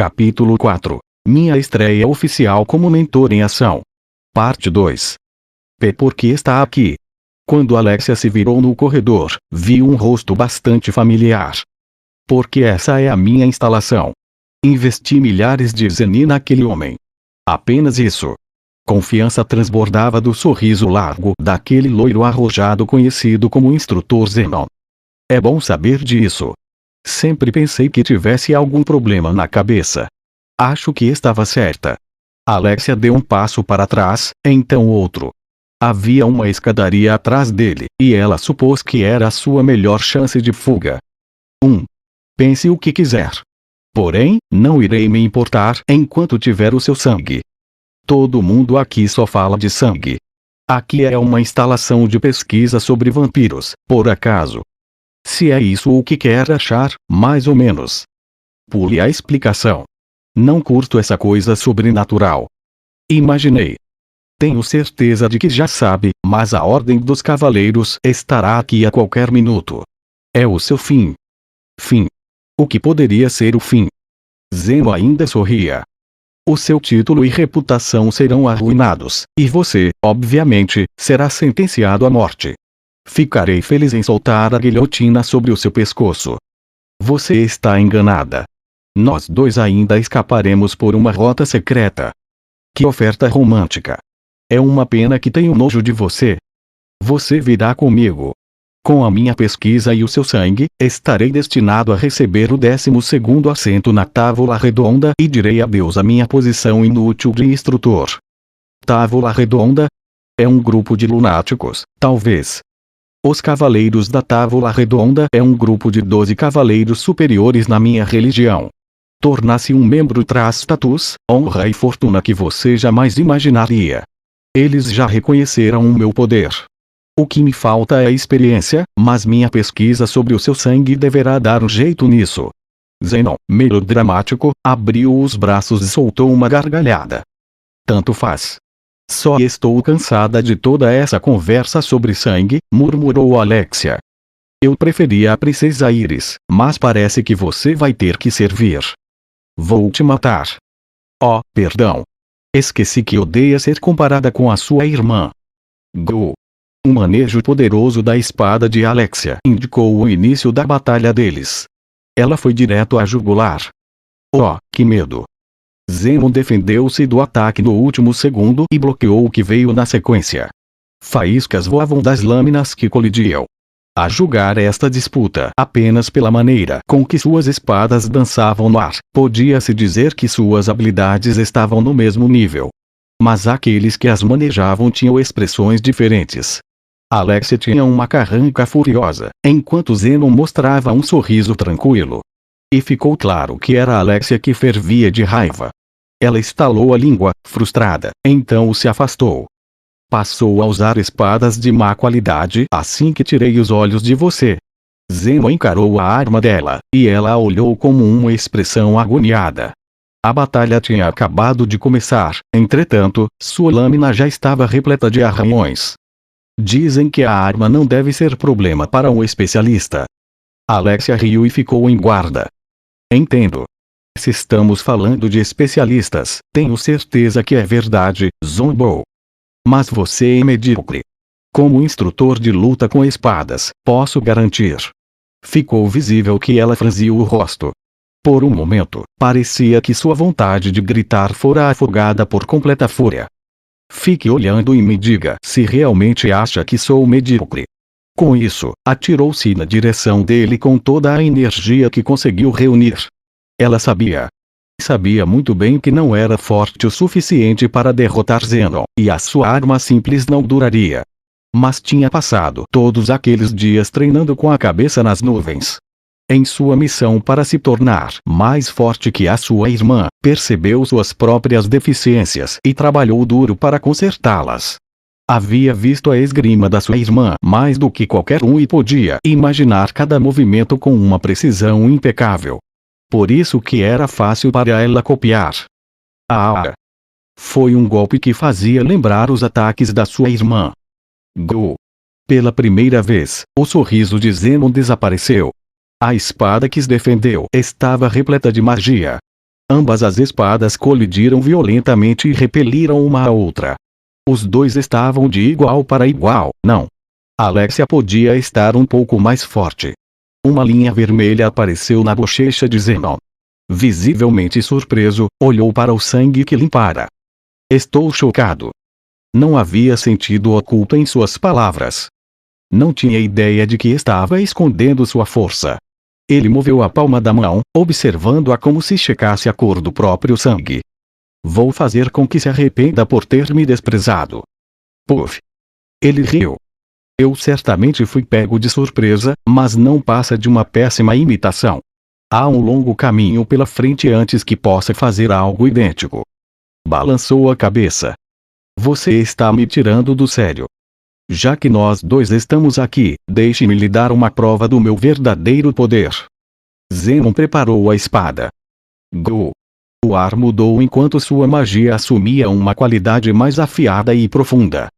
Capítulo 4. Minha estreia oficial como mentor em ação. Parte 2. Por que está aqui? Quando Alexia se virou no corredor, vi um rosto bastante familiar. Porque essa é a minha instalação. Investi milhares de Zenin naquele homem. Apenas isso. Confiança transbordava do sorriso largo daquele loiro arrojado conhecido como instrutor Zenon. É bom saber disso. Sempre pensei que tivesse algum problema na cabeça. Acho que estava certa. Alexia deu um passo para trás, então outro. Havia uma escadaria atrás dele, e ela supôs que era a sua melhor chance de fuga. Pense o que quiser. Porém, não irei me importar enquanto tiver o seu sangue. Todo mundo aqui só fala de sangue. Aqui é uma instalação de pesquisa sobre vampiros, por acaso. Se é isso o que quer achar, mais ou menos. Pule a explicação. Não curto essa coisa sobrenatural. Imaginei. Tenho certeza de que já sabe, mas a Ordem dos Cavaleiros estará aqui a qualquer minuto. É o seu fim. Fim. O que poderia ser o fim? Zeno ainda sorria. O seu título e reputação serão arruinados, e você, obviamente, será sentenciado à morte. Ficarei feliz em soltar a guilhotina sobre o seu pescoço. Você está enganada. Nós dois ainda escaparemos por uma rota secreta. Que oferta romântica. É uma pena que tenho nojo de você. Você virá comigo. Com a minha pesquisa e o seu sangue, estarei destinado a receber o 12º assento na Távola Redonda e direi adeus à minha posição inútil de instrutor. Távola Redonda? É um grupo de lunáticos, talvez. Os Cavaleiros da Távola Redonda é um grupo de 12 cavaleiros superiores na minha religião. Tornar-se um membro traz status, honra e fortuna que você jamais imaginaria. Eles já reconheceram o meu poder. O que me falta é a experiência, mas minha pesquisa sobre o seu sangue deverá dar um jeito nisso. Zenon, melodramático, abriu os braços e soltou uma gargalhada. Tanto faz. Só estou cansada de toda essa conversa sobre sangue, murmurou Alexia. Eu preferia a Princesa Iris, mas parece que você vai ter que servir. Vou te matar. Oh, perdão. Esqueci que odeia ser comparada com a sua irmã. Go. Um manejo poderoso da espada de Alexia indicou o início da batalha deles. Ela foi direto à jugular. Oh, que medo. Zenon defendeu-se do ataque no último segundo e bloqueou o que veio na sequência. Faíscas voavam das lâminas que colidiam. A julgar esta disputa apenas pela maneira com que suas espadas dançavam no ar, podia-se dizer que suas habilidades estavam no mesmo nível. Mas aqueles que as manejavam tinham expressões diferentes. Alexia tinha uma carranca furiosa, enquanto Zenon mostrava um sorriso tranquilo. E ficou claro que era Alexia que fervia de raiva. Ela estalou a língua, frustrada, então se afastou. Passou a usar espadas de má qualidade assim que tirei os olhos de você. Zenon encarou a arma dela, e ela a olhou com uma expressão agoniada. A batalha tinha acabado de começar, entretanto, sua lâmina já estava repleta de arranhões. Dizem que a arma não deve ser problema para um especialista. Alexia riu e ficou em guarda. Entendo. Se estamos falando de especialistas, tenho certeza que é verdade, zombou. Mas você é medíocre. Como instrutor de luta com espadas, posso garantir. Ficou visível que ela franziu o rosto. Por um momento, parecia que sua vontade de gritar fora afogada por completa fúria. Fique olhando e me diga se realmente acha que sou medíocre. Com isso, atirou-se na direção dele com toda a energia que conseguiu reunir. Ela sabia. Sabia muito bem que não era forte o suficiente para derrotar Zenon, e a sua arma simples não duraria. Mas tinha passado todos aqueles dias treinando com a cabeça nas nuvens. Em sua missão para se tornar mais forte que a sua irmã, percebeu suas próprias deficiências e trabalhou duro para consertá-las. Havia visto a esgrima da sua irmã mais do que qualquer um e podia imaginar cada movimento com uma precisão impecável. Por isso que era fácil para ela copiar. A aura. Foi um golpe que fazia lembrar os ataques da sua irmã. Go. Pela primeira vez, o sorriso de Zenon desapareceu. A espada que os defendeu estava repleta de magia. Ambas as espadas colidiram violentamente e repeliram uma a outra. Os dois estavam de igual para igual, não. Alexia podia estar um pouco mais forte. Uma linha vermelha apareceu na bochecha de Zenon. Visivelmente surpreso, olhou para o sangue que limpara. Estou chocado. Não havia sentido oculto em suas palavras. Não tinha ideia de que estava escondendo sua força. Ele moveu a palma da mão, observando-a como se checasse a cor do próprio sangue. Vou fazer com que se arrependa por ter me desprezado. Puff. Ele riu. Eu certamente fui pego de surpresa, mas não passa de uma péssima imitação. Há um longo caminho pela frente antes que possa fazer algo idêntico. Balançou a cabeça. Você está me tirando do sério. Já que nós dois estamos aqui, deixe-me lhe dar uma prova do meu verdadeiro poder. Zenon preparou a espada. Go! O ar mudou enquanto sua magia assumia uma qualidade mais afiada e profunda.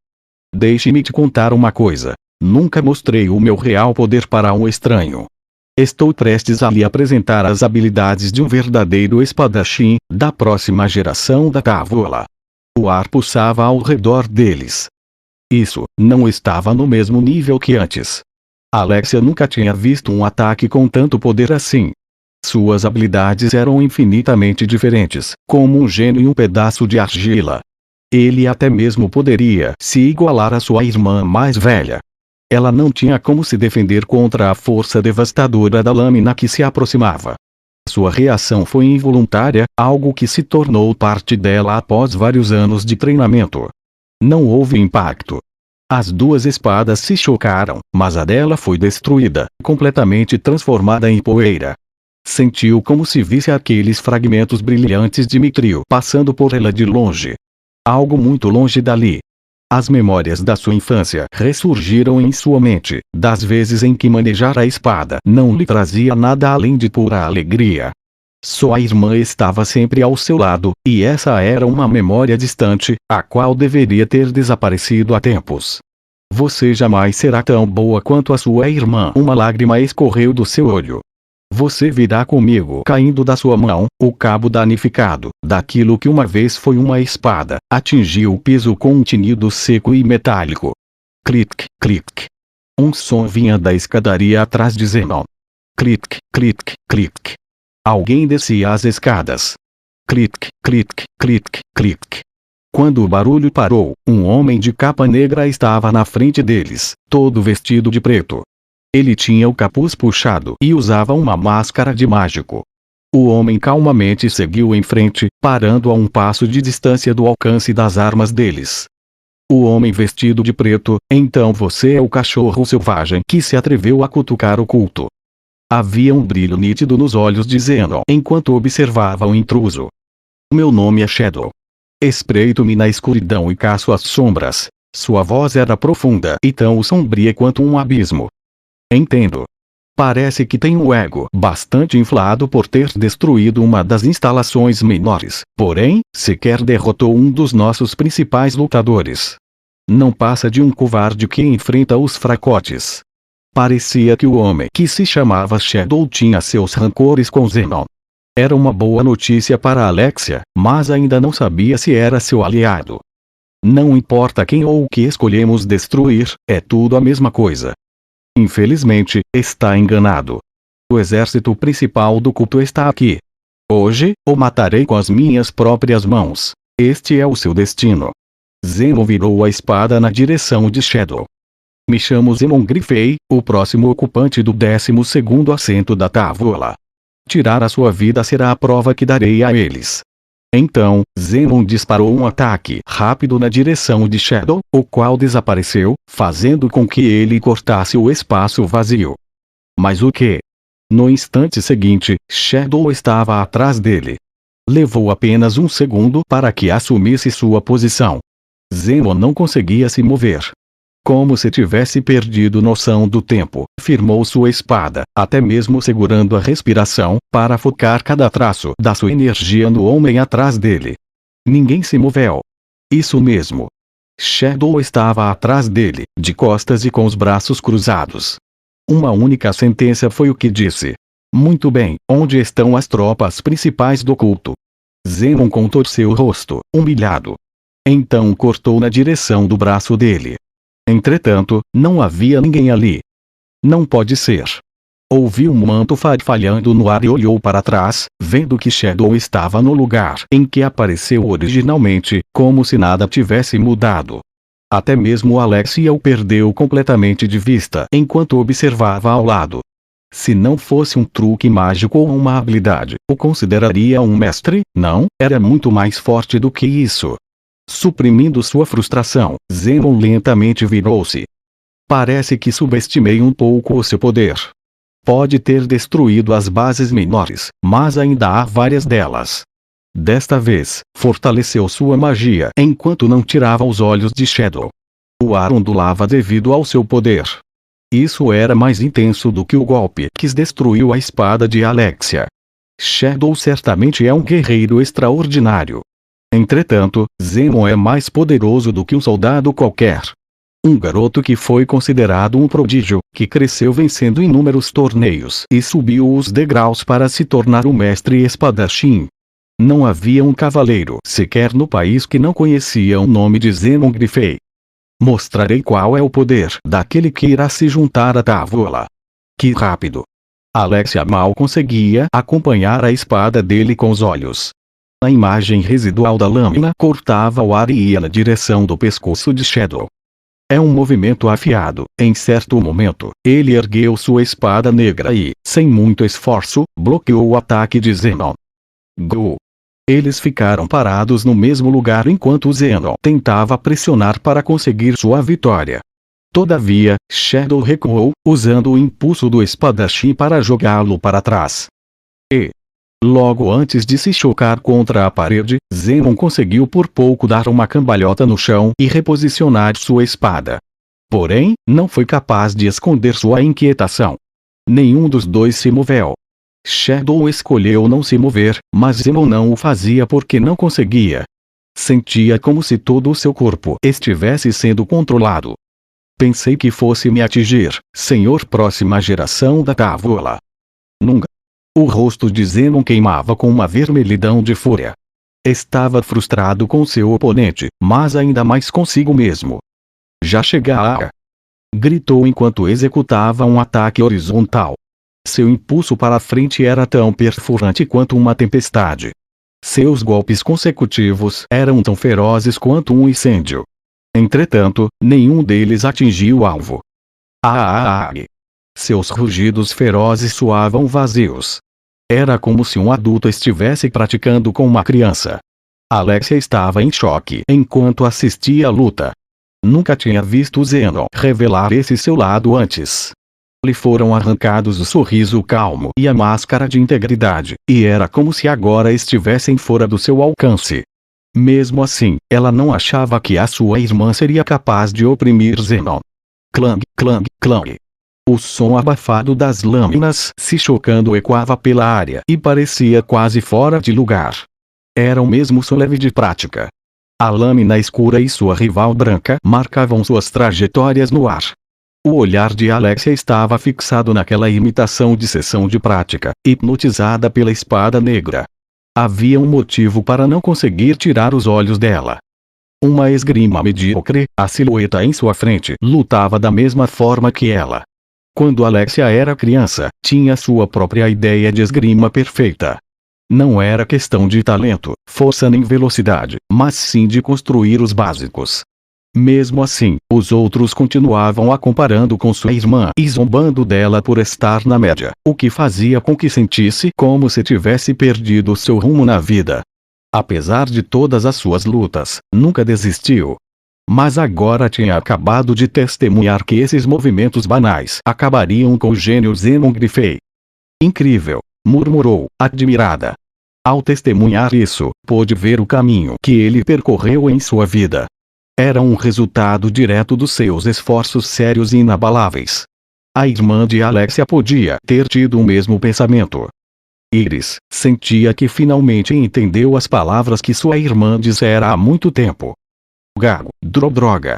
Deixe-me te contar uma coisa. Nunca mostrei o meu real poder para um estranho. Estou prestes a lhe apresentar as habilidades de um verdadeiro espadachim, da próxima geração da Távola. O ar pulsava ao redor deles. Isso não estava no mesmo nível que antes. Alexia nunca tinha visto um ataque com tanto poder assim. Suas habilidades eram infinitamente diferentes, como um gênio e um pedaço de argila. Ele até mesmo poderia se igualar à sua irmã mais velha. Ela não tinha como se defender contra a força devastadora da lâmina que se aproximava. Sua reação foi involuntária, algo que se tornou parte dela após vários anos de treinamento. Não houve impacto. As duas espadas se chocaram, mas a dela foi destruída, completamente transformada em poeira. Sentiu como se visse aqueles fragmentos brilhantes de Mithril passando por ela de longe. Algo muito longe dali. As memórias da sua infância ressurgiram em sua mente, das vezes em que manejar a espada não lhe trazia nada além de pura alegria. Sua irmã estava sempre ao seu lado, e essa era uma memória distante, a qual deveria ter desaparecido há tempos. Você jamais será tão boa quanto a sua irmã. Uma lágrima escorreu do seu olho. Você virá comigo. Caindo da sua mão, o cabo danificado, daquilo que uma vez foi uma espada, atingiu o piso com um tinido seco e metálico. Clic, clic. Um som vinha da escadaria atrás de Zenon. Clic, clic, clic. Alguém descia as escadas. Clic, clic, clic, clic. Quando o barulho parou, um homem de capa negra estava na frente deles, todo vestido de preto. Ele tinha o capuz puxado e usava uma máscara de mágico. O homem calmamente seguiu em frente, parando a um passo de distância do alcance das armas deles. O homem vestido de preto, então você é o cachorro selvagem que se atreveu a cutucar o culto. Havia um brilho nítido nos olhos de Zenon enquanto observava o intruso. Meu nome é Shadow. Espreito-me na escuridão e caço as sombras. Sua voz era profunda e tão sombria quanto um abismo. Entendo. Parece que tem um ego bastante inflado por ter destruído uma das instalações menores, porém, sequer derrotou um dos nossos principais lutadores. Não passa de um covarde que enfrenta os fracotes. Parecia que o homem que se chamava Shadow tinha seus rancores com Zenon. Era uma boa notícia para Alexia, mas ainda não sabia se era seu aliado. Não importa quem ou o que escolhemos destruir, é tudo a mesma coisa. Infelizmente, está enganado. O exército principal do culto está aqui. Hoje, o matarei com as minhas próprias mãos. Este é o seu destino. Zenon virou a espada na direção de Shadow. Me chamo Zenon Grifei, o próximo ocupante do 12º assento da Távola. Tirar a sua vida será a prova que darei a eles. Então, Zenon disparou um ataque rápido na direção de Shadow, o qual desapareceu, fazendo com que ele cortasse o espaço vazio. Mas o que? No instante seguinte, Shadow estava atrás dele. Levou apenas um segundo para que assumisse sua posição. Zenon não conseguia se mover. Como se tivesse perdido noção do tempo, firmou sua espada, até mesmo segurando a respiração, para focar cada traço da sua energia no homem atrás dele. Ninguém se moveu. Isso mesmo. Shadow estava atrás dele, de costas e com os braços cruzados. Uma única sentença foi o que disse. Muito bem, onde estão as tropas principais do culto? Zenon contorceu o rosto, humilhado. Então cortou na direção do braço dele. Entretanto, não havia ninguém ali. Não pode ser. Ouviu um manto farfalhando no ar e olhou para trás, vendo que Shadow estava no lugar em que apareceu originalmente, como se nada tivesse mudado. Até mesmo Alexia o perdeu completamente de vista enquanto observava ao lado. Se não fosse um truque mágico ou uma habilidade, o consideraria um mestre? Não, era muito mais forte do que isso. Suprimindo sua frustração, Zenon lentamente virou-se. Parece que subestimei um pouco o seu poder. Pode ter destruído as bases menores, mas ainda há várias delas. Desta vez, fortaleceu sua magia enquanto não tirava os olhos de Shadow. O ar ondulava devido ao seu poder. Isso era mais intenso do que o golpe que destruiu a espada de Alexia. Shadow certamente é um guerreiro extraordinário. Entretanto, Zenon é mais poderoso do que um soldado qualquer. Um garoto que foi considerado um prodígio, que cresceu vencendo inúmeros torneios e subiu os degraus para se tornar um mestre espadachim. Não havia um cavaleiro sequer no país que não conhecia o nome de Zenon Greyfae. Mostrarei qual é o poder daquele que irá se juntar à Távola. Que rápido! Alexia mal conseguia acompanhar a espada dele com os olhos. A imagem residual da lâmina cortava o ar e ia na direção do pescoço de Shadow. É um movimento afiado. Em certo momento, ele ergueu sua espada negra e, sem muito esforço, bloqueou o ataque de Zenon. Go! Eles ficaram parados no mesmo lugar enquanto Zenon tentava pressionar para conseguir sua vitória. Todavia, Shadow recuou, usando o impulso do espadachim para jogá-lo para trás. E, logo antes de se chocar contra a parede, Zenon conseguiu por pouco dar uma cambalhota no chão e reposicionar sua espada. Porém, não foi capaz de esconder sua inquietação. Nenhum dos dois se moveu. Shadow escolheu não se mover, mas Zenon não o fazia porque não conseguia. Sentia como se todo o seu corpo estivesse sendo controlado. Pensei que fosse me atingir, senhor próxima geração da Távola. Nunca. O rosto de Zenon queimava com uma vermelhidão de fúria. Estava frustrado com seu oponente, mas ainda mais consigo mesmo. Já chega lá! Gritou enquanto executava um ataque horizontal. Seu impulso para a frente era tão perfurante quanto uma tempestade. Seus golpes consecutivos eram tão ferozes quanto um incêndio. Entretanto, nenhum deles atingiu o alvo. Seus rugidos ferozes soavam vazios. Era como se um adulto estivesse praticando com uma criança. Alexia estava em choque enquanto assistia à luta. Nunca tinha visto Zenon revelar esse seu lado antes. Lhe foram arrancados o sorriso calmo e a máscara de integridade, e era como se agora estivessem fora do seu alcance. Mesmo assim, ela não achava que a sua irmã seria capaz de oprimir Zenon. Clang, clang, clang. O som abafado das lâminas se chocando ecoava pela área e parecia quase fora de lugar. Era o mesmo som leve de prática. A lâmina escura e sua rival branca marcavam suas trajetórias no ar. O olhar de Alexia estava fixado naquela imitação de sessão de prática, hipnotizada pela espada negra. Havia um motivo para não conseguir tirar os olhos dela. Uma esgrima medíocre, a silhueta em sua frente lutava da mesma forma que ela. Quando Alexia era criança, tinha sua própria ideia de esgrima perfeita. Não era questão de talento, força nem velocidade, mas sim de construir os básicos. Mesmo assim, os outros continuavam a comparando com sua irmã e zombando dela por estar na média, o que fazia com que sentisse como se tivesse perdido seu rumo na vida. Apesar de todas as suas lutas, nunca desistiu. Mas agora tinha acabado de testemunhar que esses movimentos banais acabariam com o gênio Zenon Greyfae. Incrível! Murmurou, admirada. Ao testemunhar isso, pôde ver o caminho que ele percorreu em sua vida. Era um resultado direto dos seus esforços sérios e inabaláveis. A irmã de Alexia podia ter tido o mesmo pensamento. Iris sentia que finalmente entendeu as palavras que sua irmã dissera há muito tempo. Gago, droga.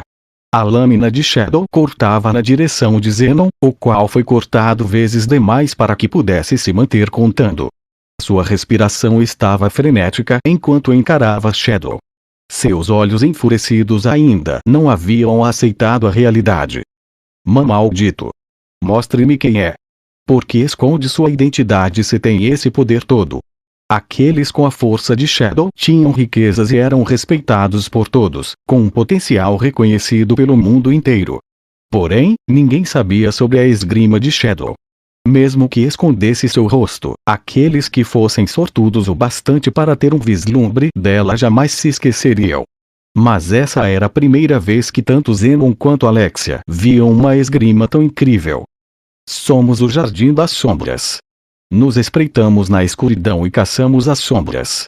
A lâmina de Shadow cortava na direção de Zenon, o qual foi cortado vezes demais para que pudesse se manter contando. Sua respiração estava frenética enquanto encarava Shadow. Seus olhos enfurecidos ainda não haviam aceitado a realidade. Maldito! Mostre-me quem é. Por que esconde sua identidade se tem esse poder todo? Aqueles com a força de Shadow tinham riquezas e eram respeitados por todos, com um potencial reconhecido pelo mundo inteiro. Porém, ninguém sabia sobre a esgrima de Shadow. Mesmo que escondesse seu rosto, aqueles que fossem sortudos o bastante para ter um vislumbre dela jamais se esqueceriam. Mas essa era a primeira vez que tanto Zenon quanto Alexia viam uma esgrima tão incrível. Somos o Jardim das Sombras. Nos espreitamos na escuridão e caçamos as sombras.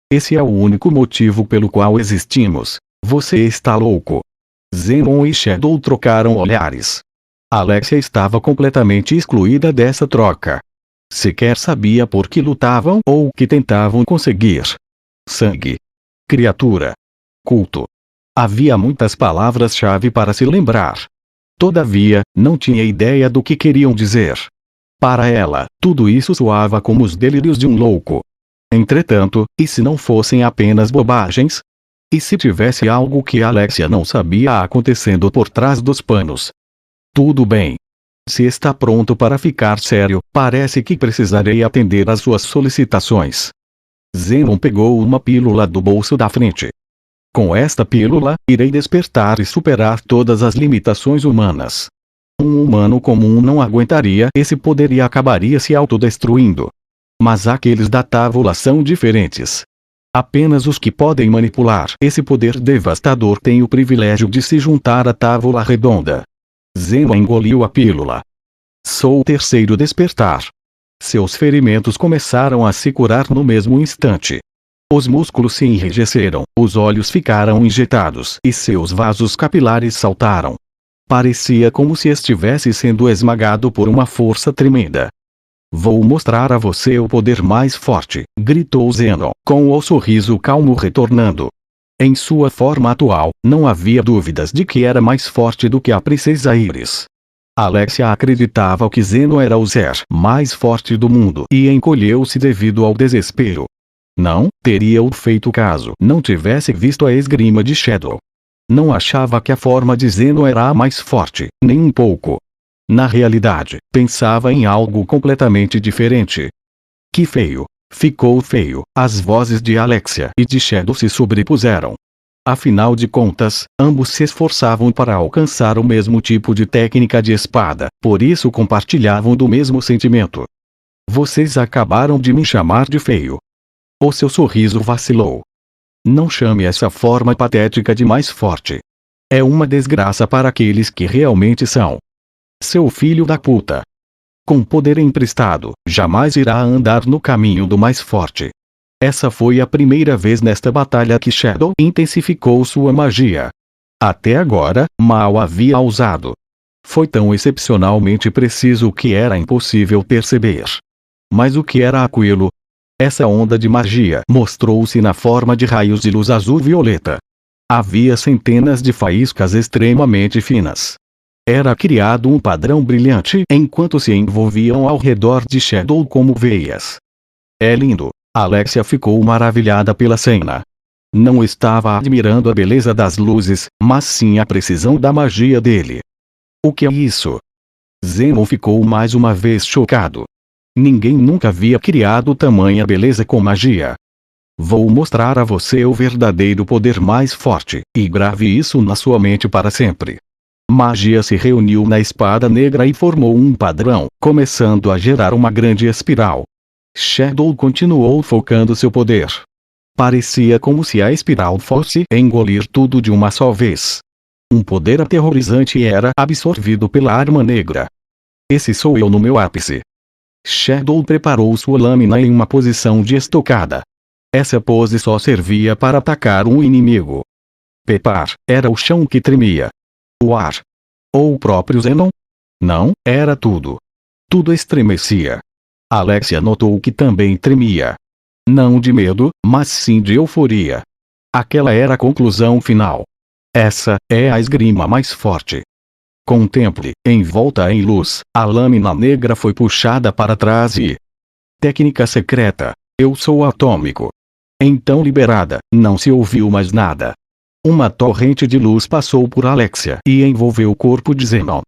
Esse é o único motivo pelo qual existimos. Você está louco. Zenon e Shadow trocaram olhares. Alexia estava completamente excluída dessa troca. Sequer sabia por que lutavam ou o que tentavam conseguir. Sangue. Criatura. Culto. Havia muitas palavras-chave para se lembrar. Todavia, não tinha ideia do que queriam dizer. Para ela, tudo isso soava como os delírios de um louco. Entretanto, e se não fossem apenas bobagens? E se tivesse algo que Alexia não sabia acontecendo por trás dos panos? Tudo bem. Se está pronto para ficar sério, parece que precisarei atender às suas solicitações. Zenon pegou uma pílula do bolso da frente. Com esta pílula, irei despertar e superar todas as limitações humanas. Um humano comum não aguentaria esse poder e acabaria se autodestruindo. Mas aqueles da Távola são diferentes. Apenas os que podem manipular esse poder devastador têm o privilégio de se juntar à Távola Redonda. Zenon engoliu a pílula. Sou o terceiro despertar. Seus ferimentos começaram a se curar no mesmo instante. Os músculos se enrijeceram, os olhos ficaram injetados e seus vasos capilares saltaram. Parecia como se estivesse sendo esmagado por uma força tremenda. Vou mostrar a você o poder mais forte, gritou Zenon, com o sorriso calmo retornando. Em sua forma atual, não havia dúvidas de que era mais forte do que a princesa Iris. Alexia acreditava que Zenon era o ser mais forte do mundo e encolheu-se devido ao desespero. Não teria o feito caso não tivesse visto a esgrima de Shadow. Não achava que a forma de Zenon era a mais forte, nem um pouco. Na realidade, pensava em algo completamente diferente. Que feio! Ficou feio. As vozes de Alexia e de Shadow se sobrepuseram. Afinal de contas, ambos se esforçavam para alcançar o mesmo tipo de técnica de espada, por isso compartilhavam do mesmo sentimento. Vocês acabaram de me chamar de feio. O seu sorriso vacilou. Não chame essa forma patética de mais forte. É uma desgraça para aqueles que realmente são. Seu filho da puta. Com poder emprestado, jamais irá andar no caminho do mais forte. Essa foi a primeira vez nesta batalha que Shadow intensificou sua magia. Até agora, mal havia usado. Foi tão excepcionalmente preciso que era impossível perceber. Mas o que era aquilo? Essa onda de magia mostrou-se na forma de raios de luz azul-violeta. Havia centenas de faíscas extremamente finas. Era criado um padrão brilhante enquanto se envolviam ao redor de Shadow como veias. É lindo. Alexia ficou maravilhada pela cena. Não estava admirando a beleza das luzes, mas sim a precisão da magia dele. O que é isso? Zenon ficou mais uma vez chocado. Ninguém nunca havia criado tamanha beleza com magia. Vou mostrar a você o verdadeiro poder mais forte, e grave isso na sua mente para sempre. Magia se reuniu na espada negra e formou um padrão, começando a gerar uma grande espiral. Shadow continuou focando seu poder. Parecia como se a espiral fosse engolir tudo de uma só vez. Um poder aterrorizante era absorvido pela arma negra. Esse sou eu no meu ápice. Shadow preparou sua lâmina em uma posição de estocada. Essa pose só servia para atacar um inimigo. Pepar, era o chão que tremia. O ar. Ou o próprio Zenon? Não, era tudo. Tudo estremecia. Alexia notou que também tremia. Não de medo, mas sim de euforia. Aquela era a conclusão final. Essa é a esgrima mais forte. Contemple, envolta em luz, a lâmina negra foi puxada para trás e... Técnica secreta. Eu sou atômico. Então liberada, não se ouviu mais nada. Uma torrente de luz passou por Alexia e envolveu o corpo de Zenon.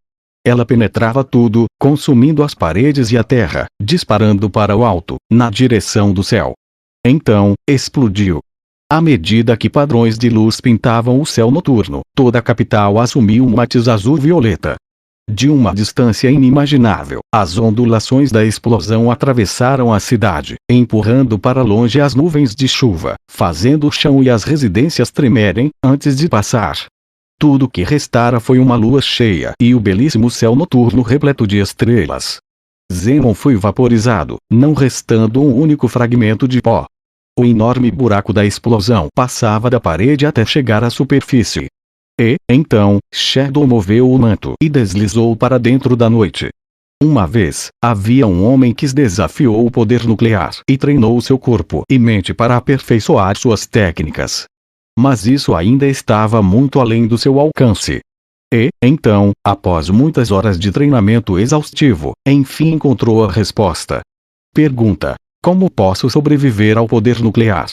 Ela penetrava tudo, consumindo as paredes e a terra, disparando para o alto, na direção do céu. Então, explodiu. À medida que padrões de luz pintavam o céu noturno, toda a capital assumiu um matiz azul-violeta. De uma distância inimaginável, as ondulações da explosão atravessaram a cidade, empurrando para longe as nuvens de chuva, fazendo o chão e as residências tremerem, antes de passar. Tudo que restara foi uma lua cheia e o belíssimo céu noturno repleto de estrelas. Zenon foi vaporizado, não restando um único fragmento de pó. O enorme buraco da explosão passava da parede até chegar à superfície. E, então, Shadow moveu o manto e deslizou para dentro da noite. Uma vez, havia um homem que desafiou o poder nuclear e treinou seu corpo e mente para aperfeiçoar suas técnicas. Mas isso ainda estava muito além do seu alcance. E, então, após muitas horas de treinamento exaustivo, enfim encontrou a resposta. Pergunta: como posso sobreviver ao poder nuclear?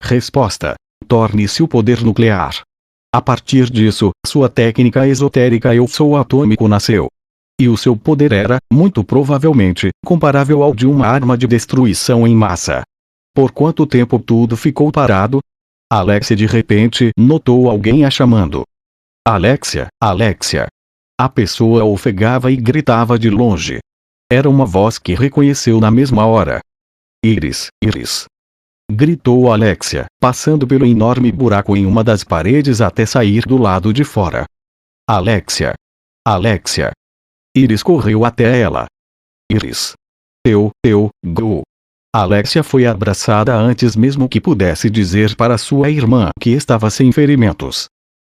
Resposta: torne-se o poder nuclear. A partir disso, sua técnica esotérica Eu Sou Atômico nasceu. E o seu poder era, muito provavelmente, comparável ao de uma arma de destruição em massa. Por quanto tempo tudo ficou parado? Alexia de repente notou alguém a chamando. Alexia, Alexia. A pessoa ofegava e gritava de longe. Era uma voz que reconheceu na mesma hora. Iris, Iris. Gritou Alexia, passando pelo enorme buraco em uma das paredes até sair do lado de fora. Alexia. Alexia. Iris correu até ela. Iris. Go. Alexia foi abraçada antes mesmo que pudesse dizer para sua irmã que estava sem ferimentos.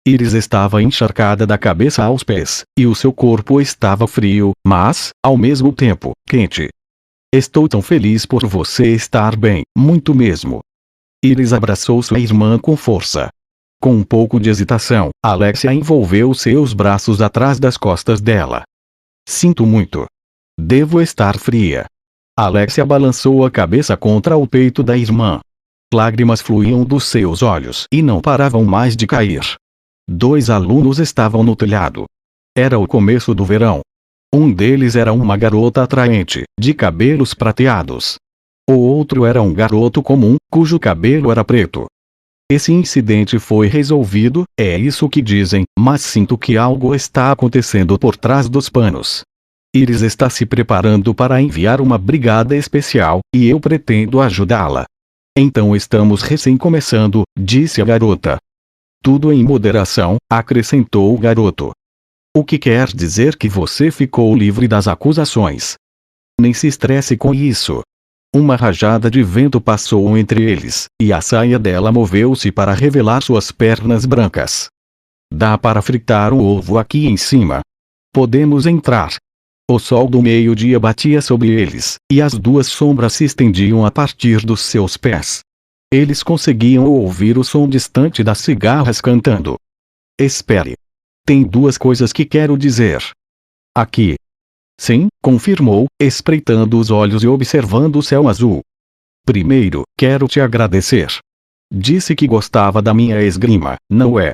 Iris estava encharcada da cabeça aos pés, e o seu corpo estava frio, mas, ao mesmo tempo, quente. Estou tão feliz por você estar bem, muito mesmo. Iris abraçou sua irmã com força. Com um pouco de hesitação, Alexia envolveu seus braços atrás das costas dela. Sinto muito. Devo estar fria. Alexia balançou a cabeça contra o peito da irmã. Lágrimas fluíam dos seus olhos e não paravam mais de cair. 2 alunos estavam no telhado. Era o começo do verão. Um deles era uma garota atraente, de cabelos prateados. O outro era um garoto comum, cujo cabelo era preto. Esse incidente foi resolvido, é isso que dizem, mas sinto que algo está acontecendo por trás dos panos. Iris está se preparando para enviar uma brigada especial, e eu pretendo ajudá-la. Então estamos recém começando, disse a garota. Tudo em moderação, acrescentou o garoto. O que quer dizer que você ficou livre das acusações. Nem se estresse com isso. Uma rajada de vento passou entre eles, e a saia dela moveu-se para revelar suas pernas brancas. Dá para fritar um ovo aqui em cima. Podemos entrar. O sol do meio-dia batia sobre eles, e as 2 sombras se estendiam a partir dos seus pés. Eles conseguiam ouvir o som distante das cigarras cantando. Espere. Tem 2 coisas que quero dizer. Aqui. Sim, confirmou, espreitando os olhos e observando o céu azul. Primeiro, quero te agradecer. Disse que gostava da minha esgrima, não é?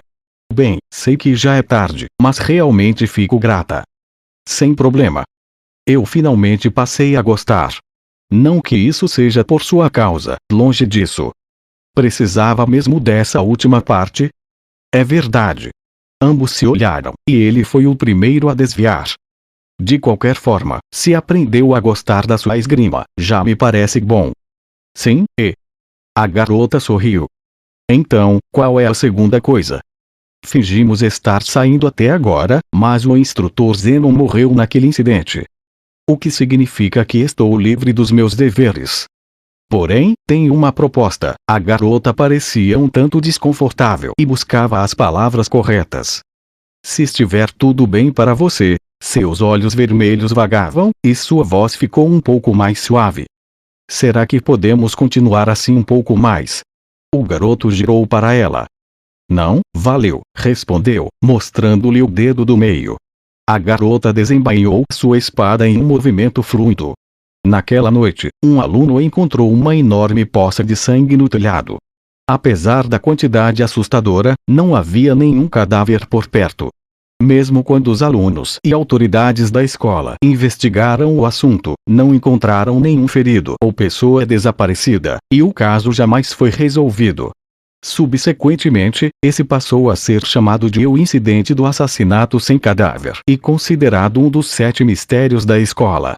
Bem, sei que já é tarde, mas realmente fico grata. Sem problema. Eu finalmente passei a gostar. Não que isso seja por sua causa, longe disso. Precisava mesmo dessa última parte? É verdade. Ambos se olharam, e ele foi o primeiro a desviar. De qualquer forma, se aprendeu a gostar da sua esgrima, já me parece bom. Sim, e... A garota sorriu. Então, qual é a segunda coisa? Fingimos estar saindo até agora, mas o instrutor Zenon morreu naquele incidente. O que significa que estou livre dos meus deveres. Porém, tenho uma proposta. A garota parecia um tanto desconfortável e buscava as palavras corretas. Se estiver tudo bem para você, seus olhos vermelhos vagavam, e sua voz ficou um pouco mais suave. Será que podemos continuar assim um pouco mais? O garoto girou para ela. Não, valeu, respondeu, mostrando-lhe o dedo do meio. A garota desembainhou sua espada em um movimento fluido. Naquela noite, um aluno encontrou uma enorme poça de sangue no telhado. Apesar da quantidade assustadora, não havia nenhum cadáver por perto. Mesmo quando os alunos e autoridades da escola investigaram o assunto, não encontraram nenhum ferido ou pessoa desaparecida, e o caso jamais foi resolvido. Subsequentemente, esse passou a ser chamado de o incidente do assassinato sem cadáver e considerado um dos 7 mistérios da escola.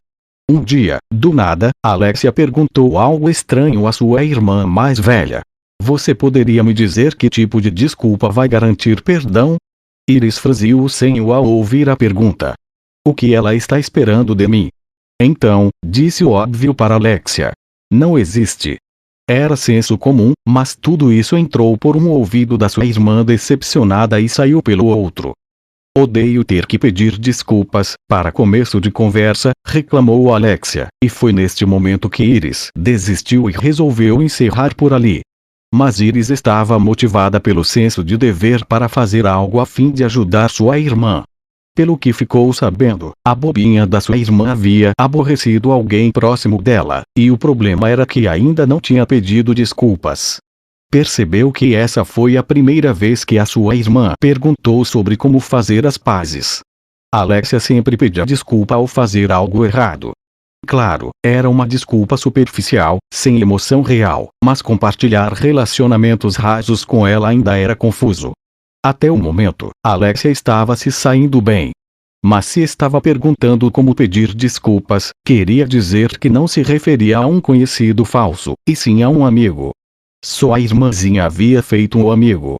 Um dia, do nada, Alexia perguntou algo estranho à sua irmã mais velha. Você poderia me dizer que tipo de desculpa vai garantir perdão? Iris franziu o senho ao ouvir a pergunta. O que ela está esperando de mim? Então, disse o óbvio para Alexia. Não existe. Era senso comum, mas tudo isso entrou por um ouvido da sua irmã decepcionada e saiu pelo outro. Odeio ter que pedir desculpas, para começo de conversa, reclamou Alexia, e foi neste momento que Iris desistiu e resolveu encerrar por ali. Mas Iris estava motivada pelo senso de dever para fazer algo a fim de ajudar sua irmã. Pelo que ficou sabendo, a bobinha da sua irmã havia aborrecido alguém próximo dela, e o problema era que ainda não tinha pedido desculpas. Percebeu que essa foi a primeira vez que a sua irmã perguntou sobre como fazer as pazes. Alexia sempre pedia desculpa ao fazer algo errado. Claro, era uma desculpa superficial, sem emoção real, mas compartilhar relacionamentos rasos com ela ainda era confuso. Até o momento, Alexia estava se saindo bem. Mas se estava perguntando como pedir desculpas, queria dizer que não se referia a um conhecido falso, e sim a um amigo. Sua irmãzinha havia feito um amigo.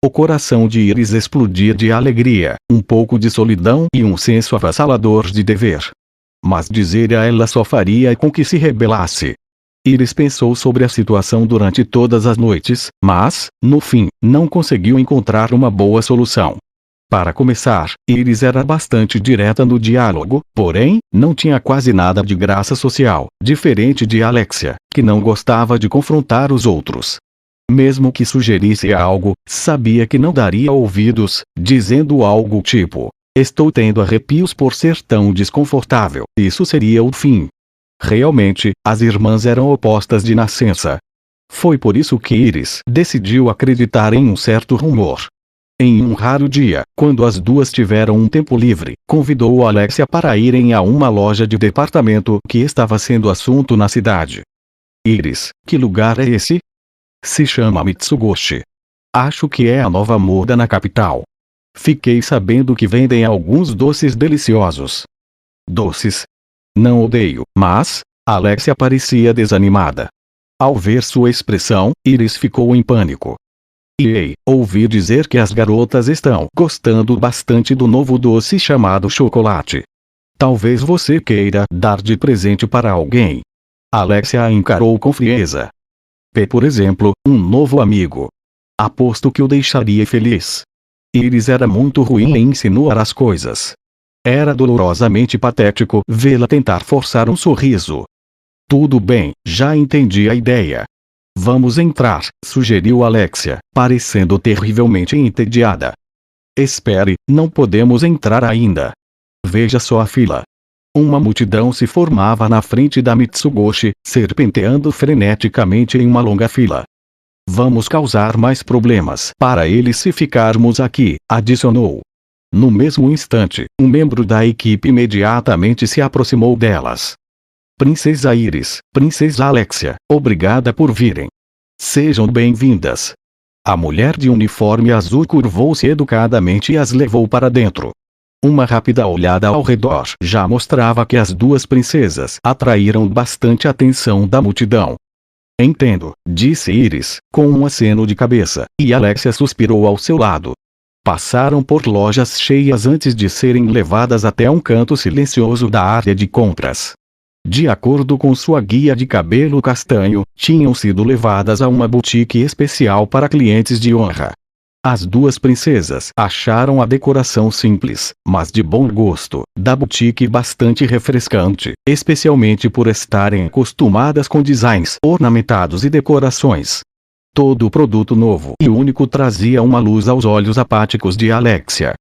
O coração de Iris explodia de alegria, um pouco de solidão e um senso avassalador de dever. Mas dizer a ela só faria com que se rebelasse. Iris pensou sobre a situação durante todas as noites, mas, no fim, não conseguiu encontrar uma boa solução. Para começar, Iris era bastante direta no diálogo, porém, não tinha quase nada de graça social, diferente de Alexia, que não gostava de confrontar os outros. Mesmo que sugerisse algo, sabia que não daria ouvidos, dizendo algo tipo: estou tendo arrepios por ser tão desconfortável. Isso seria o fim. Realmente, as irmãs eram opostas de nascença. Foi por isso que Iris decidiu acreditar em um certo rumor. Em um raro dia, quando as duas tiveram um tempo livre, convidou Alexia para irem a uma loja de departamento que estava sendo assunto na cidade. Iris, que lugar é esse? Se chama Mitsugoshi. Acho que é a nova moda na capital. Fiquei sabendo que vendem alguns doces deliciosos. Doces? Não odeio, mas... Alexia parecia desanimada. Ao ver sua expressão, Iris ficou em pânico. Ouvi dizer que as garotas estão gostando bastante do novo doce chamado chocolate. Talvez você queira dar de presente para alguém. Alexia a encarou com frieza. Por exemplo, um novo amigo. Aposto que o deixaria feliz. Iris era muito ruim em insinuar as coisas. Era dolorosamente patético vê-la tentar forçar um sorriso. Tudo bem, já entendi a ideia. Vamos entrar, sugeriu Alexia, parecendo terrivelmente entediada. Espere, não podemos entrar ainda. Veja só a fila. Uma multidão se formava na frente da Mitsugoshi, serpenteando freneticamente em uma longa fila. Vamos causar mais problemas para eles se ficarmos aqui, adicionou. No mesmo instante, um membro da equipe imediatamente se aproximou delas. Princesa Iris, Princesa Alexia, obrigada por virem. Sejam bem-vindas. A mulher de uniforme azul curvou-se educadamente e as levou para dentro. Uma rápida olhada ao redor já mostrava que as duas princesas atraíram bastante atenção da multidão. Entendo, disse Iris, com um aceno de cabeça, e Alexia suspirou ao seu lado. Passaram por lojas cheias antes de serem levadas até um canto silencioso da área de compras. De acordo com sua guia de cabelo castanho, tinham sido levadas a uma boutique especial para clientes de honra. As duas princesas acharam a decoração simples, mas de bom gosto, da boutique bastante refrescante, especialmente por estarem acostumadas com designs ornamentados e decorações. Todo produto novo e único trazia uma luz aos olhos apáticos de Alexia.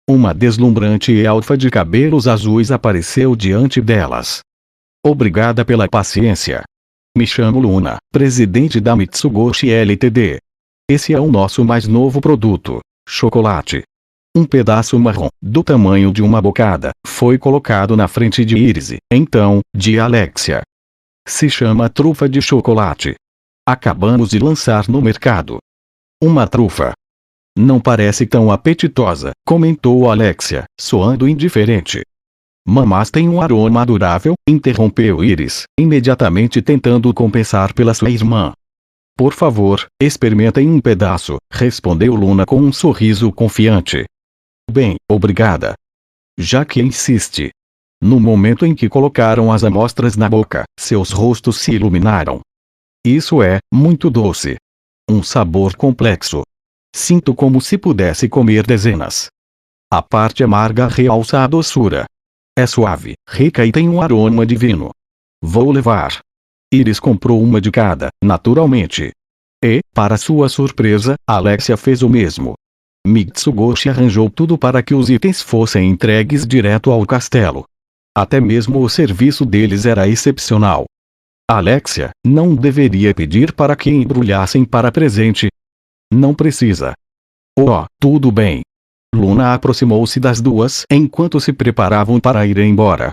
Uma deslumbrante elfa de cabelos azuis apareceu diante delas. Obrigada pela paciência. Me chamo Luna, presidente da Mitsugoshi Ltd. Esse é o nosso mais novo produto, chocolate. Um pedaço marrom, do tamanho de uma bocada, foi colocado na frente de Iris, então, de Alexia. Se chama trufa de chocolate. Acabamos de lançar no mercado. Uma trufa. Não parece tão apetitosa, comentou Alexia, soando indiferente. Mas tem um aroma adorável, interrompeu Iris, imediatamente tentando compensar pela sua irmã. Por favor, experimentem um pedaço, respondeu Luna com um sorriso confiante. Bem, obrigada. Já que insiste. No momento em que colocaram as amostras na boca, seus rostos se iluminaram. Isso é, muito doce. Um sabor complexo. Sinto como se pudesse comer dezenas. A parte amarga realça a doçura. É suave, rica e tem um aroma divino. Vou levar. Iris comprou uma de cada, naturalmente. E, para sua surpresa, Alexia fez o mesmo. Mitsugoshi arranjou tudo para que os itens fossem entregues direto ao castelo. Até mesmo o serviço deles era excepcional. Alexia, não deveria pedir para que embrulhassem para presente? Não precisa. Oh, tudo bem. Luna aproximou-se das duas enquanto se preparavam para ir embora.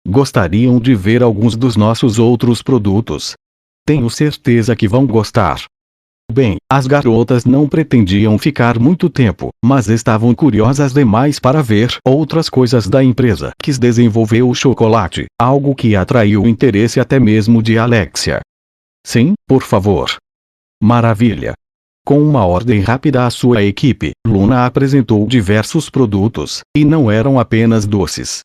Gostariam de ver alguns dos nossos outros produtos? Tenho certeza que vão gostar. Bem, as garotas não pretendiam ficar muito tempo, mas estavam curiosas demais para ver outras coisas da empresa que desenvolveu o chocolate, algo que atraiu o interesse até mesmo de Alexia. Sim, por favor. Maravilha. Com uma ordem rápida à sua equipe, Luna apresentou diversos produtos, e não eram apenas doces.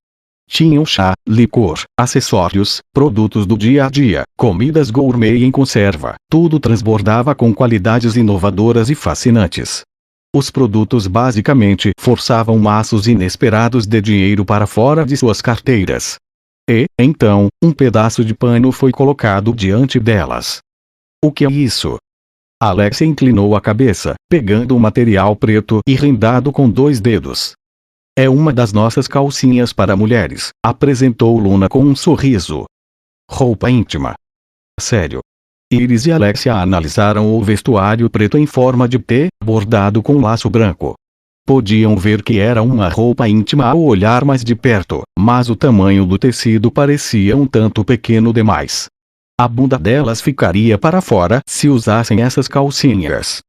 Tinham chá, licor, acessórios, produtos do dia a dia, comidas gourmet em conserva, tudo transbordava com qualidades inovadoras e fascinantes. Os produtos basicamente forçavam maços inesperados de dinheiro para fora de suas carteiras. E, então, um pedaço de pano foi colocado diante delas. O que é isso? Alexia inclinou a cabeça, pegando um material preto e rendado com 2 dedos. É uma das nossas calcinhas para mulheres, apresentou Luna com um sorriso. Roupa íntima. Sério. Iris e Alexia analisaram o vestuário preto em forma de T, bordado com laço branco. Podiam ver que era uma roupa íntima ao olhar mais de perto, mas o tamanho do tecido parecia um tanto pequeno demais. A bunda delas ficaria para fora se usassem essas calcinhas.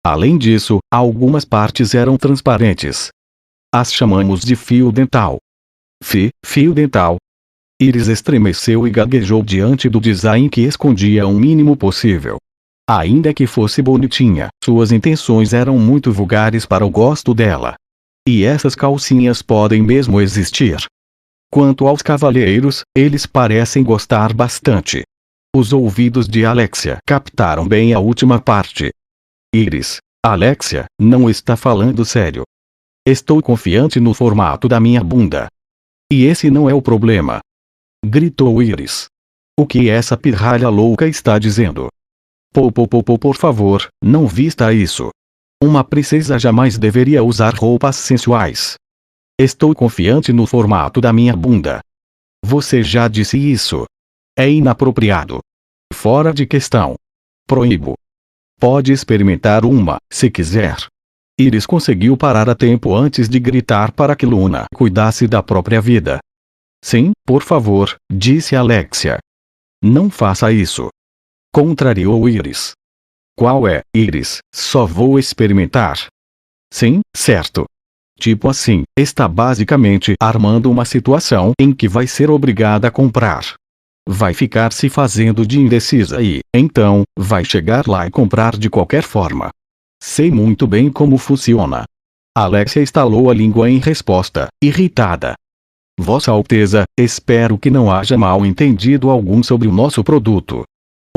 Além disso, algumas partes eram transparentes. As chamamos de fio dental. Fio dental. Iris estremeceu e gaguejou diante do design que escondia o mínimo possível. Ainda que fosse bonitinha, suas intenções eram muito vulgares para o gosto dela. E essas calcinhas podem mesmo existir. Quanto aos cavalheiros, eles parecem gostar bastante. Os ouvidos de Alexia captaram bem a última parte. Iris, Alexia, não está falando sério. Estou confiante no formato da minha bunda. E esse não é o problema. Gritou Iris. O que essa pirralha louca está dizendo? Por favor, não vista isso. Uma princesa jamais deveria usar roupas sensuais. Estou confiante no formato da minha bunda. Você já disse isso. É inapropriado. Fora de questão. Proíbo. Pode experimentar uma, se quiser. Iris conseguiu parar a tempo antes de gritar para que Luna cuidasse da própria vida. Sim, por favor, disse Alexia. Não faça isso. Contrariou Iris. Qual é, Iris? Só vou experimentar. Sim, certo. Tipo assim, está basicamente armando uma situação em que vai ser obrigada a comprar. Vai ficar se fazendo de indecisa e, então, vai chegar lá e comprar de qualquer forma. Sei muito bem como funciona. Alexia estalou a língua em resposta, irritada. Vossa Alteza, espero que não haja mal entendido algum sobre o nosso produto.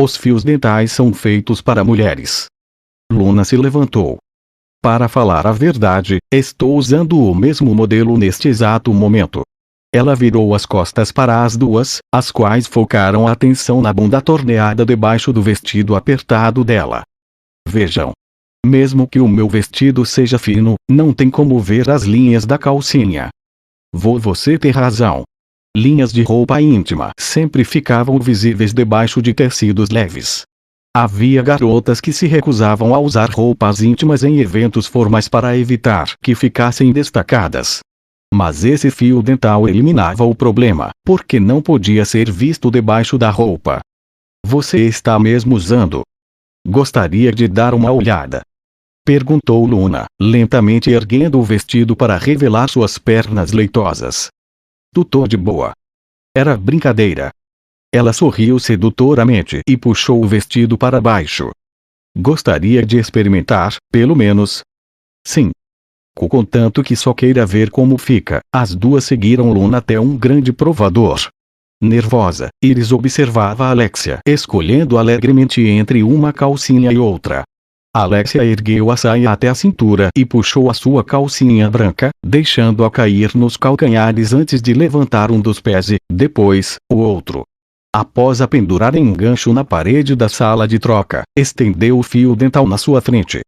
Os fios dentais são feitos para mulheres. Luna se levantou. Para falar a verdade, estou usando o mesmo modelo neste exato momento. Ela virou as costas para as duas, as quais focaram a atenção na bunda torneada debaixo do vestido apertado dela. Vejam. Mesmo que o meu vestido seja fino, não tem como ver as linhas da calcinha. Você tem razão. Linhas de roupa íntima sempre ficavam visíveis debaixo de tecidos leves. Havia garotas que se recusavam a usar roupas íntimas em eventos formais para evitar que ficassem destacadas. Mas esse fio dental eliminava o problema, porque não podia ser visto debaixo da roupa. Você está mesmo usando? Gostaria de dar uma olhada? Perguntou Luna, lentamente erguendo o vestido para revelar suas pernas leitosas. Tô de boa. Era brincadeira. Ela sorriu sedutoramente e puxou o vestido para baixo. Gostaria de experimentar, pelo menos? Sim. Contanto que só queira ver como fica. As duas seguiram Luna até um grande provador. Nervosa, Iris observava Alexia escolhendo alegremente entre uma calcinha e outra. Alexia ergueu a saia até a cintura e puxou a sua calcinha branca, deixando-a cair nos calcanhares antes de levantar um dos pés e, depois, o outro. Após a pendurar em um gancho na parede da sala de troca, estendeu o fio dental na sua frente.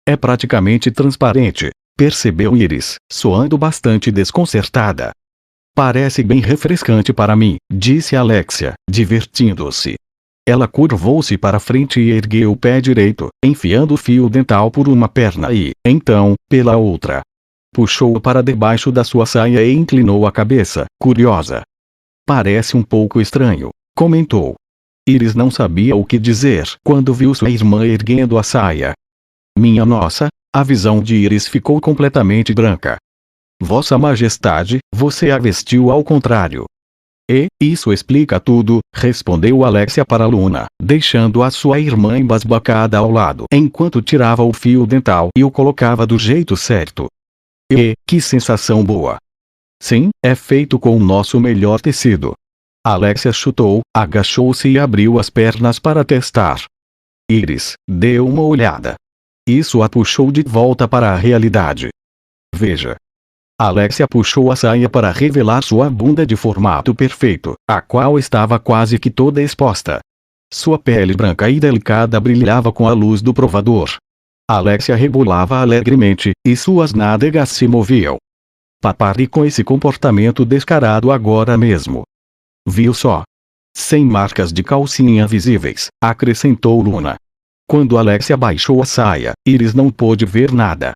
É praticamente transparente, percebeu Iris, soando bastante desconcertada. Parece bem refrescante para mim, disse Alexia, divertindo-se. Ela curvou-se para frente e ergueu o pé direito, enfiando o fio dental por uma perna e, então, pela outra. Puxou-o para debaixo da sua saia e inclinou a cabeça, curiosa. Parece um pouco estranho, comentou. Iris não sabia o que dizer quando viu sua irmã erguendo a saia. Minha nossa, a visão de Iris ficou completamente branca. Vossa Majestade, você a vestiu ao contrário. E, isso explica tudo, respondeu Alexia para Luna, deixando a sua irmã embasbacada ao lado enquanto tirava o fio dental e o colocava do jeito certo. E, que sensação boa! Sim, é feito com o nosso melhor tecido. Alexia chutou, agachou-se e abriu as pernas para testar. Iris, deu uma olhada. Isso a puxou de volta para a realidade. Veja. Alexia puxou a saia para revelar sua bunda de formato perfeito, a qual estava quase que toda exposta. Sua pele branca e delicada brilhava com a luz do provador. Alexia rebolava alegremente, e suas nádegas se moviam. Pare com esse comportamento descarado agora mesmo. Viu só? Sem marcas de calcinha visíveis, acrescentou Luna. Quando Alexia baixou a saia, Iris não pôde ver nada.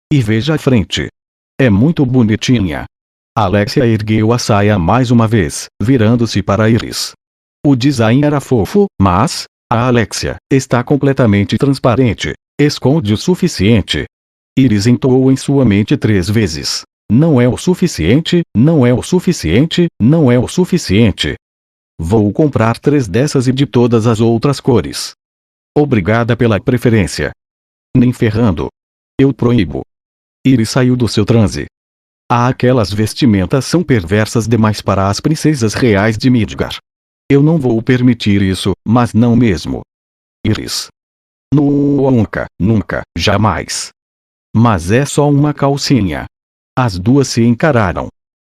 E veja a frente. É muito bonitinha. Alexia ergueu a saia mais uma vez, virando-se para Iris. O design era fofo, mas, a Alexia, está completamente transparente. Esconde o suficiente. Iris entoou em sua mente 3 vezes. Não é o suficiente, não é o suficiente, não é o suficiente. Vou comprar 3 dessas e de todas as outras cores. Obrigada pela preferência. Nem ferrando. Eu proíbo. Iris saiu do seu transe. Aquelas vestimentas são perversas demais para as princesas reais de Midgar. Eu não vou permitir isso, mas não mesmo. Iris. Nunca, nunca, jamais. Mas é só uma calcinha. As duas se encararam.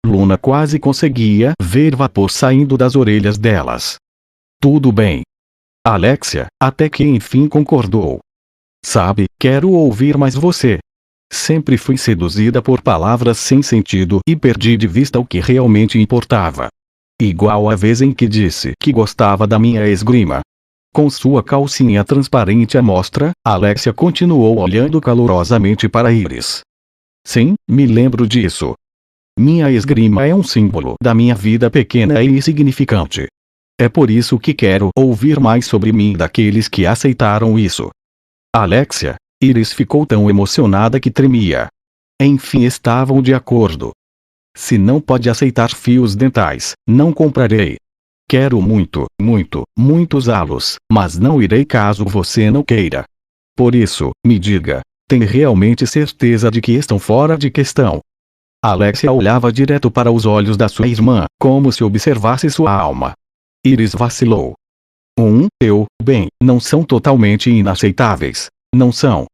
Luna quase conseguia ver vapor saindo das orelhas delas. Tudo bem. Alexia, até que enfim concordou. Sabe, quero ouvir mais você. Sempre fui seduzida por palavras sem sentido e perdi de vista o que realmente importava. Igual a vez em que disse que gostava da minha esgrima. Com sua calcinha transparente à mostra, Alexia continuou olhando calorosamente para Iris. Sim, me lembro disso. Minha esgrima é um símbolo da minha vida pequena e insignificante. É por isso que quero ouvir mais sobre mim daqueles que aceitaram isso. Alexia, Iris ficou tão emocionada que tremia. Enfim estavam de acordo. Se não pode aceitar fios dentais, não comprarei. Quero muito, muito, muito usá-los, mas não irei caso você não queira. Por isso, me diga, tem realmente certeza de que estão fora de questão? Alexia olhava direto para os olhos da sua irmã, como se observasse sua alma. Iris vacilou. Bem, não são totalmente inaceitáveis. Não são.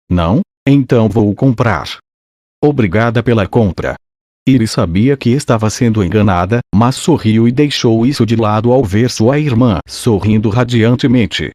Não? Então vou comprar. Obrigada pela compra. Iris sabia que estava sendo enganada, mas sorriu e deixou isso de lado ao ver sua irmã sorrindo radiantemente.